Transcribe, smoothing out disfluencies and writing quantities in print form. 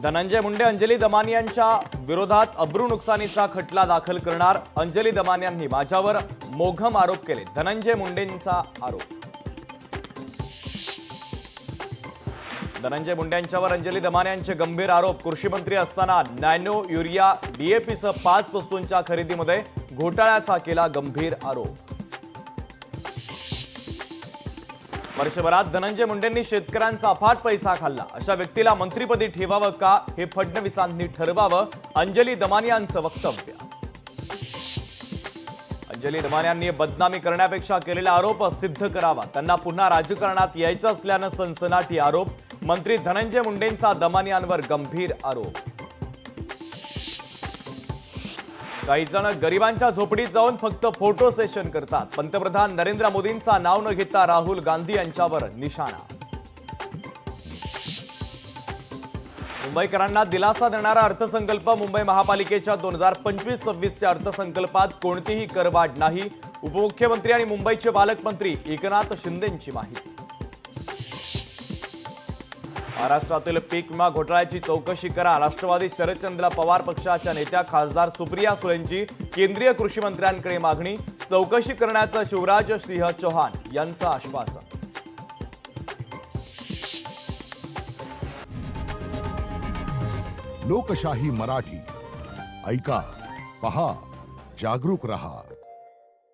धनंजय मुंडे अंजली दमानियांच्या विरोधात अब्रू नुकसानीचा खटला दाखल करणार। अंजली दमानियांनी माझ्यावर मोघम आरोप केले। धनंजय मुंडेंचा आरोप। धनंजय मुंडेंच्यावर अंजली दमानियांचे गंभीर आरोप। कृषी मंत्री असताना नॅनो युरिया डीएपीसह 5 वस्तूंच्या खरेदीमध्ये घोटाळ्याचा केला गंभीर आरोप। वर्षभरात धनंजय मुंडेंनी शेतकऱ्यांचा अफाट पैसा खाल्ला, अशा व्यक्तीला मंत्रिपदी ठेवावं का हे फडणवीसांनी ठरवावं, अंजली दमानियांचं वक्तव्य। अंजली दमानियांनी बदनामी करण्यापेक्षा केलेला आरोप सिद्ध करावा, त्यांना पुन्हा राजकारणात यायचं असल्यानं सनसनाटी आरोप। मंत्री धनंजय मुंडेंचा दमानियांवर गंभीर आरोप। काही जण गरिबांच्या झोपडीत जाऊन फक्त फोटो सेशन करतात, पंतप्रधान नरेंद्र मोदींचा नाव न घेता राहुल गांधी यांच्यावर निशाणा। मुंबईकरांना दिलासा देणारा अर्थसंकल्प। मुंबई महापालिकेच्या 2025-26च्या अर्थसंकल्पात कोणतीही करवाढ नाही, उपमुख्यमंत्री आणि मुंबईचे पालकमंत्री एकनाथ शिंदेंची माहिती। महाराष्ट्रातील पीक विमा घोटाळ्याची चौकशी करा, राष्ट्रवादी शरदचंद्र पवार पक्षाच्या नेत्या खासदार सुप्रिया सुळेंची केंद्रीय कृषी मंत्र्यांकडे मागणी। चौकशी करण्याचं शिवराज सिंह चौहान यांचं आश्वासन। लोकशाही मराठी ऐका, पहा, जागरूक रहा।